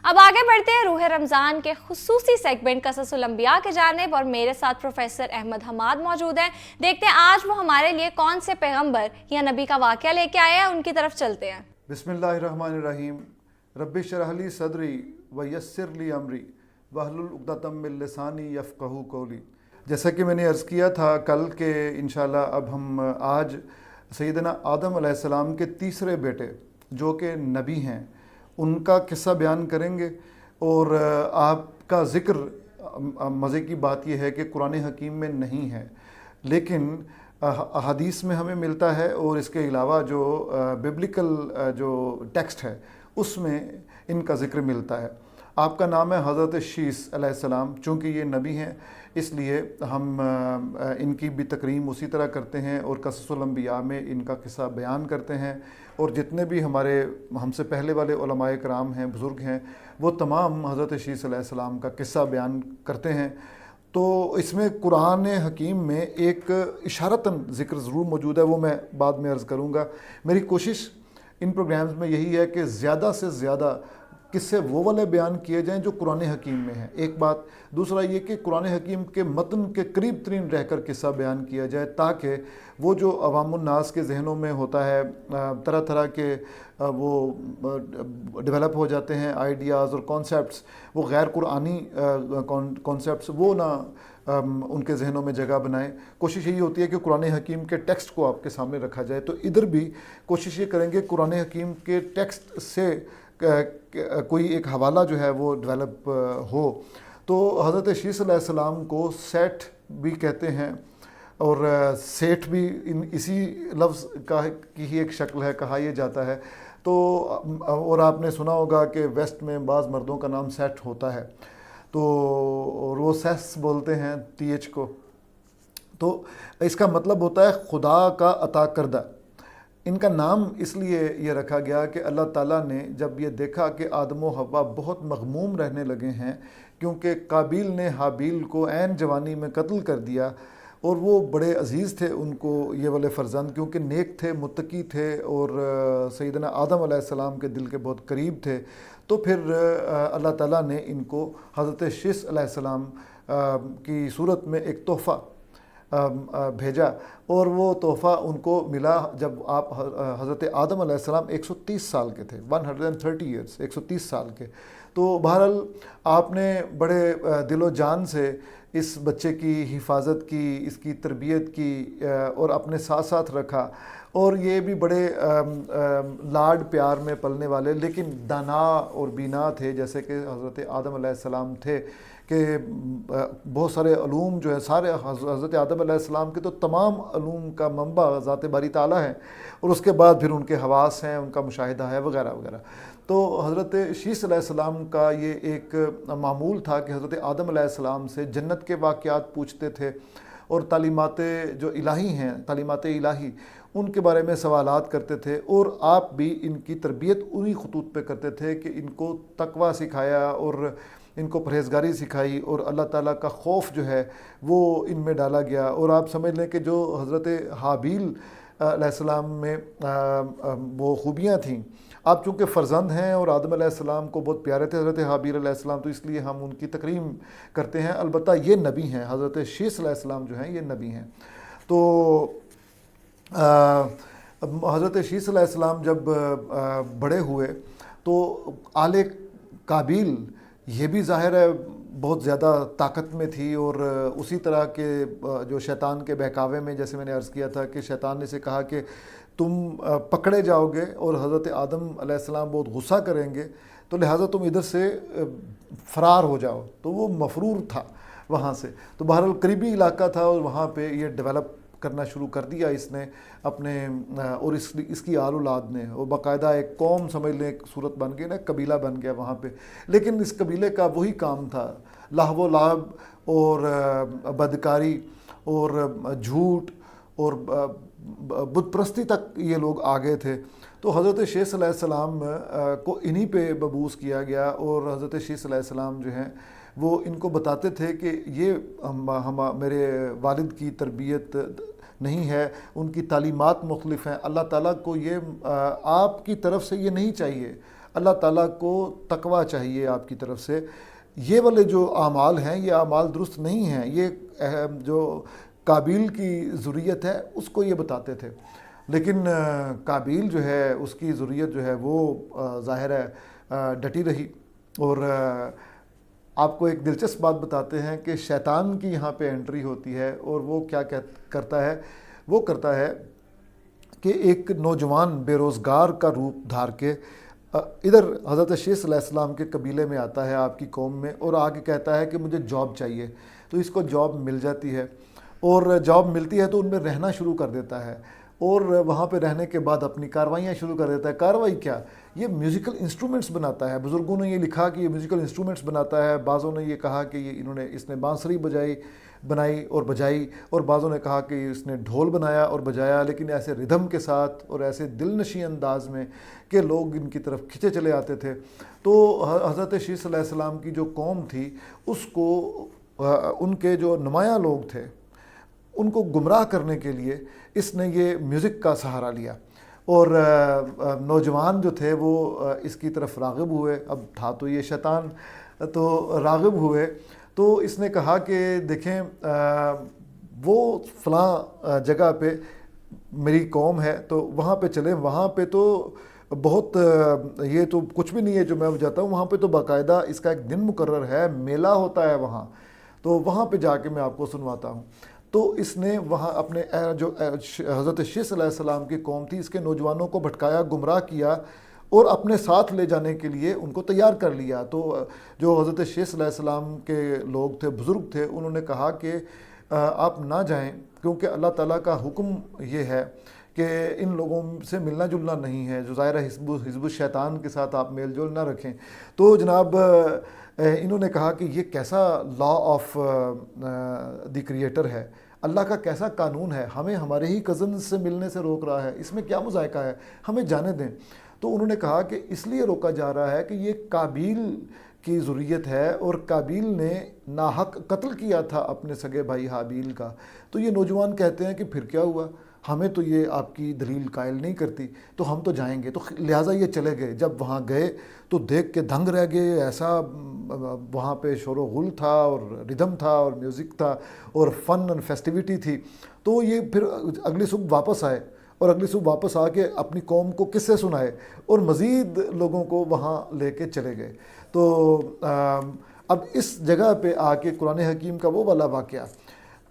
اب آگے بڑھتے ہیں روح رمضان کے خصوصی سیگمنٹ قصص الانبیاء کی جانب، اور میرے ساتھ پروفیسر احمد حماد موجود ہیں۔ دیکھتے ہیں آج وہ ہمارے لیے کون سے پیغمبر یا نبی کا واقعہ لے کے آئے ہیں، ان کی طرف چلتے ہیں۔ بسم اللہ الرحمن الرحیم۔ رب اشرح لی صدری ویسر لی امری واحلل عقدۃ من لسانی یفقہوا قولی۔ جیسا کہ میں نے عرض کیا تھا کل کہ انشاءاللہ اب ہم آج سیدنا آدم علیہ السلام کے تیسرے بیٹے جو کہ نبی ہیں ان کا قصہ بیان کریں گے، اور آپ کا ذکر، مزے کی بات یہ ہے کہ قرآن حکیم میں نہیں ہے لیکن احادیث میں ہمیں ملتا ہے، اور اس کے علاوہ جو ببلیکل جو ٹیکسٹ ہے اس میں ان کا ذکر ملتا ہے۔ آپ کا نام ہے حضرت شیس علیہ السلام۔ چونکہ یہ نبی ہیں اس لیے ہم ان کی بھی تکریم اسی طرح کرتے ہیں اور قصص الانبیاء میں ان کا قصہ بیان کرتے ہیں، اور جتنے بھی ہم سے پہلے والے علماء کرام ہیں، بزرگ ہیں، وہ تمام حضرت شیس علیہ السلام کا قصہ بیان کرتے ہیں۔ تو اس میں قرآن حکیم میں ایک اشارتاً ذکر ضرور موجود ہے، وہ میں بعد میں عرض کروں گا۔ میری کوشش ان پروگرامز میں یہی ہے کہ زیادہ سے زیادہ قصے وہ والے بیان کیے جائیں جو قرآن حکیم میں ہیں، ایک بات۔ دوسرا یہ کہ قرآن حکیم کے متن کے قریب ترین رہ کر قصہ بیان کیا جائے، تاکہ وہ جو عوام الناس کے ذہنوں میں ہوتا ہے، طرح طرح کے وہ ڈیولپ ہو جاتے ہیں آئیڈیاز اور کانسیپٹس، وہ غیر قرآنی کانسیپٹس وہ نہ ان کے ذہنوں میں جگہ بنائیں۔ کوشش یہی ہوتی ہے کہ قرآن حکیم کے ٹیکسٹ کو آپ کے سامنے رکھا جائے، تو ادھر بھی کوشش یہ کریں گے قرآن حکیم کے ٹیکسٹ سے کوئی ایک حوالہ جو ہے وہ ڈیولپ ہو۔ تو حضرت شیس علیہ السلام کو سیٹھ بھی کہتے ہیں، اور سیٹھ بھی اسی لفظ کی ہی ایک شکل ہے، کہا یہ جاتا ہے۔ تو اور آپ نے سنا ہوگا کہ ویسٹ میں بعض مردوں کا نام سیٹھ ہوتا ہے، تو وہ سیس بولتے ہیں ٹی ایچ کو، تو اس کا مطلب ہوتا ہے خدا کا عطا کردہ۔ ان کا نام اس لیے یہ رکھا گیا کہ اللہ تعالیٰ نے جب یہ دیکھا کہ آدم و حوا بہت مغموم رہنے لگے ہیں، کیونکہ قابیل نے حابیل کو عین جوانی میں قتل کر دیا، اور وہ بڑے عزیز تھے ان کو یہ والے فرزند، کیونکہ نیک تھے، متقی تھے، اور سیدنا آدم علیہ السلام کے دل کے بہت قریب تھے، تو پھر اللہ تعالیٰ نے ان کو حضرت شیس علیہ السلام کی صورت میں ایک تحفہ بھیجا، اور وہ تحفہ ان کو ملا جب آپ حضرت آدم علیہ السلام 130 سال کے تھے، 130 ایئرس، 130 سال کے۔ تو بہرحال آپ نے بڑے دل و جان سے اس بچے کی حفاظت کی، اس کی تربیت کی، اور اپنے ساتھ ساتھ رکھا، اور یہ بھی بڑے لاڈ پیار میں پلنے والے لیکن دانا اور بینا تھے، جیسے کہ حضرت آدم علیہ السلام تھے، کہ بہت سارے علوم جو ہے سارے حضرت آدم علیہ السلام کے تو تمام علوم کا منبع ذات باری تعالیٰ ہیں، اور اس کے بعد پھر ان کے حواس ہیں، ان کا مشاہدہ ہے وغیرہ وغیرہ۔ تو حضرت شیس علیہ السلام کا یہ ایک معمول تھا کہ حضرت آدم علیہ السلام سے جنت کے واقعات پوچھتے تھے، اور تعلیمات جو الہی ہیں، تعلیمات الہی، ان کے بارے میں سوالات کرتے تھے، اور آپ بھی ان کی تربیت انہی خطوط پہ کرتے تھے کہ ان کو تقویٰ سکھایا، اور ان کو پرہیزگاری سکھائی، اور اللہ تعالیٰ کا خوف جو ہے وہ ان میں ڈالا گیا۔ اور آپ سمجھ لیں کہ جو حضرت حابیل علیہ السلام میں وہ خوبیاں تھیں، آپ چونکہ فرزند ہیں اور آدم علیہ السلام کو بہت پیارے تھے حضرت حابیل علیہ السلام، تو اس لیے ہم ان کی تکریم کرتے ہیں۔ البتہ یہ نبی ہیں، حضرت شیس علیہ السلام جو ہیں یہ نبی ہیں۔ تو حضرت شیس علیہ السلام جب بڑے ہوئے تو آل قابیل یہ بھی ظاہر ہے بہت زیادہ طاقت میں تھی، اور اسی طرح کے جو شیطان کے بہکاوے میں، جیسے میں نے عرض کیا تھا کہ شیطان نے سے کہا کہ تم پکڑے جاؤ گے اور حضرت آدم علیہ السلام بہت غصہ کریں گے، تو لہٰذا تم ادھر سے فرار ہو جاؤ، تو وہ مفرور تھا وہاں سے۔ تو بہرحال قریبی علاقہ تھا، اور وہاں پہ یہ ڈیولپ کرنا شروع کر دیا اس نے اپنے، اور اس کی آل اولاد نے، اور باقاعدہ ایک قوم سمجھ لیں، ایک صورت بن گئی نا، قبیلہ بن گیا وہاں پہ۔ لیکن اس قبیلے کا وہی کام تھا، لہو و لعب اور بدکاری اور جھوٹ اور بت پرستی تک یہ لوگ آ گئے تھے۔ تو حضرت شیس علیہ السلام کو انہی پہ مبعوث کیا گیا، اور حضرت شیس علیہ السلام جو ہیں وہ ان کو بتاتے تھے کہ یہ میرے والد کی تربیت نہیں ہے، ان کی تعلیمات مختلف ہیں، اللہ تعالیٰ کو یہ آپ کی طرف سے یہ نہیں چاہیے، اللہ تعالیٰ کو تقوی چاہیے آپ کی طرف سے. یہ والے جو اعمال ہیں یہ اعمال درست نہیں ہیں. یہ جو قابیل کی ذریت ہے اس کو یہ بتاتے تھے, لیکن قابیل جو ہے اس کی ذریت جو ہے وہ ظاہر ہے ڈٹی رہی. اور آپ کو ایک دلچسپ بات بتاتے ہیں کہ شیطان کی یہاں پہ انٹری ہوتی ہے, اور وہ کیا کرتا ہے, وہ کرتا ہے کہ ایک نوجوان بے روزگار کا روپ دھار کے ادھر حضرت شیخ علیہ السلام کے قبیلے میں آتا ہے, آپ کی قوم میں, اور آگے کہتا ہے کہ مجھے جاب چاہیے. تو اس کو جاب مل جاتی ہے, اور جاب ملتی ہے تو ان میں رہنا شروع کر دیتا ہے, اور وہاں پہ رہنے کے بعد اپنی کاروائیاں شروع کر دیتا ہے. کاروائی کیا, یہ میوزیکل انسٹرومنٹس بناتا ہے. بزرگوں نے یہ لکھا کہ یہ میوزیکل انسٹرومنٹس بناتا ہے. بعضوں نے یہ کہا کہ اس نے بانسری بنائی اور بجائی, اور بعضوں نے کہا کہ اس نے ڈھول بنایا اور بجایا, لیکن ایسے ردھم کے ساتھ اور ایسے دل نشیں انداز میں کہ لوگ ان کی طرف کھنچے چلے آتے تھے. تو حضرت شیخ علیہ السلام کی جو قوم تھی اس کو ان کے جو نمایاں لوگ تھے ان کو گمراہ کرنے کے لیے اس نے یہ میوزک کا سہارا لیا. اور نوجوان جو تھے وہ اس کی طرف راغب ہوئے. اب تھا تو یہ شیطان, تو راغب ہوئے. تو اس نے کہا کہ دیکھیں وہ فلاں جگہ پہ میری قوم ہے تو وہاں پہ چلیں, وہاں پہ تو بہت یہ تو کچھ بھی نہیں ہے جو میں جاتا ہوں, وہاں پہ تو باقاعدہ اس کا ایک دن مقرر ہے, میلہ ہوتا ہے وہاں, تو وہاں پہ جا کے میں آپ کو سنواتا ہوں. تو اس نے وہاں اپنے جو حضرت شیخ علیہ السلام کی قوم تھی اس کے نوجوانوں کو بھٹکایا, گمراہ کیا, اور اپنے ساتھ لے جانے کے لیے ان کو تیار کر لیا. تو جو حضرت شیخ علیہ السلام کے لوگ تھے, بزرگ تھے, انہوں نے کہا کہ آپ نہ جائیں, کیونکہ اللہ تعالیٰ کا حکم یہ ہے کہ ان لوگوں سے ملنا جلنا نہیں ہے, جو ظاہر حزب الشیطان کے ساتھ آپ میل جول نہ رکھیں. تو جناب انہوں نے کہا کہ یہ کیسا لا آف دی کریٹر ہے, اللہ کا کیسا قانون ہے, ہمیں ہمارے ہی کزنز سے ملنے سے روک رہا ہے, اس میں کیا مذائقہ ہے, ہمیں جانے دیں. تو انہوں نے کہا کہ اس لیے روکا جا رہا ہے کہ یہ قابیل کی ذریت ہے, اور قابیل نے ناحق قتل کیا تھا اپنے سگے بھائی حابیل کا. تو یہ نوجوان کہتے ہیں کہ پھر کیا ہوا, ہمیں تو یہ آپ کی دلیل قائل نہیں کرتی, تو ہم تو جائیں گے. تو لہٰذا یہ چلے گئے. جب وہاں گئے تو دیکھ کے دنگ رہ گئے, ایسا وہاں پہ شور و غل تھا, اور ردھم تھا, اور میوزک تھا, اور فن اینڈ فیسٹیوٹی تھی. تو یہ پھر اگلی صبح واپس آئے, اور اگلی صبح واپس آ کے اپنی قوم کو قصے سنائے, اور مزید لوگوں کو وہاں لے کے چلے گئے. تو اب اس جگہ پہ آ کے قرآن حکیم کا وہ والا واقعہ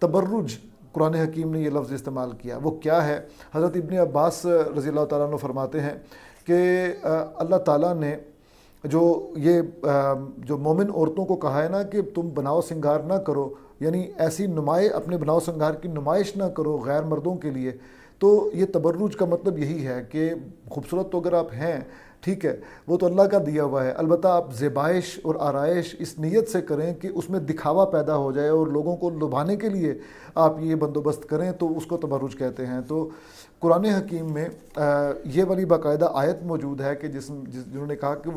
تبرج, قرآن حکیم نے یہ لفظ استعمال کیا, وہ کیا ہے؟ حضرت ابن عباس رضی اللہ تعالیٰ عنہ فرماتے ہیں کہ اللہ تعالیٰ نے جو مومن عورتوں کو کہا ہے نا کہ تم بناؤ سنگار نہ کرو, یعنی ایسی اپنے بناؤ سنگار کی نمائش نہ کرو غیر مردوں کے لیے. تو یہ تبرج کا مطلب یہی ہے کہ خوبصورت تو اگر آپ ہیں ٹھیک ہے, وہ تو اللہ کا دیا ہوا ہے, البتہ آپ زیبائش اور آرائش اس نیت سے کریں کہ اس میں دکھاوا پیدا ہو جائے, اور لوگوں کو لبھانے کے لیے آپ یہ بندوبست کریں, تو اس کو تبرج کہتے ہیں. تو قرآن حکیم میں یہ والی باقاعدہ آیت موجود ہے کہ جنہوں نے کہا کہ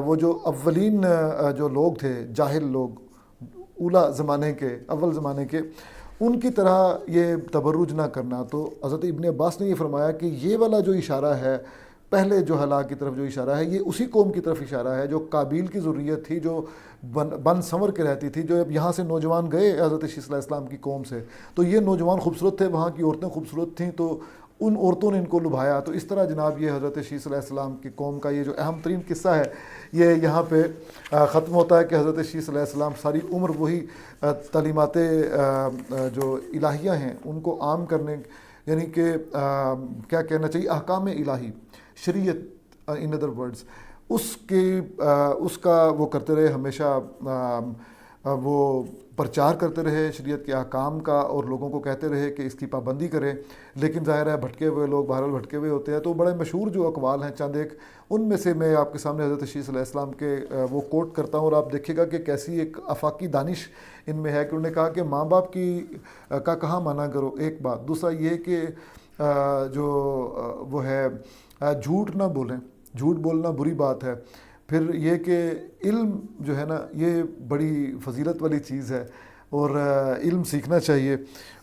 وہ جو اولین جو لوگ تھے, جاہل لوگ, اولا زمانے کے, اول زمانے کے, ان کی طرح یہ تبرج نہ کرنا. تو حضرت ابن عباس نے یہ فرمایا کہ یہ والا جو اشارہ ہے, پہلے جو ہلاک کی طرف جو اشارہ ہے, یہ اسی قوم کی طرف اشارہ ہے جو قابیل کی ذریت تھی, جو بن سنور کے رہتی تھی. جو اب یہاں سے نوجوان گئے حضرت شیخ علیہ السلام کی قوم سے, تو یہ نوجوان خوبصورت تھے, وہاں کی عورتیں خوبصورت تھیں, تو ان عورتوں نے ان کو لبھایا. تو اس طرح جناب یہ حضرت شیخ علیہ السلام کی قوم کا یہ جو اہم ترین قصہ ہے یہ یہاں پہ ختم ہوتا ہے کہ حضرت شیخ علیہ السلام ساری عمر وہی تعلیمات جو الہیہ ہیں ان کو عام کرنے, یعنی کہ کیا کہنا چاہیے, احکام الہی, شریعت ان ادر ورڈز, اس کا وہ کرتے رہے, ہمیشہ وہ پرچار کرتے رہے شریعت کے احکام کا, اور لوگوں کو کہتے رہے کہ اس کی پابندی کریں. لیکن ظاہر ہے بھٹکے ہوئے لوگ بہرحال بھٹکے ہوئے ہوتے ہیں. تو بڑے مشہور جو اقوال ہیں چند ایک, ان میں سے میں آپ کے سامنے حضرت شیخ علیہ السلام کے وہ کوٹ کرتا ہوں, اور آپ دیکھیے گا کہ کیسی ایک آفاقی دانش ان میں ہے. کہ انہوں نے کہا کہ ماں باپ کا کہاں مانا کرو, ایک بات. دوسرا یہ کہ جو وہ ہے جھوٹ نہ بولیں, جھوٹ بولنا بری بات ہے. پھر یہ کہ علم جو ہے نا یہ بڑی فضیلت والی چیز ہے, اور علم سیکھنا چاہیے،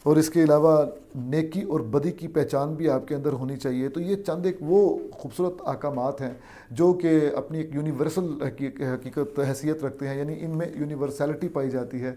اور اس کے علاوہ نیکی اور بدی کی پہچان بھی آپ کے اندر ہونی چاہیے۔ تو یہ چند ایک وہ خوبصورت احکامات ہیں جو کہ اپنی ایک یونیورسل حقیقت حیثیت رکھتے ہیں، یعنی ان میں یونیورسلٹی پائی جاتی ہے۔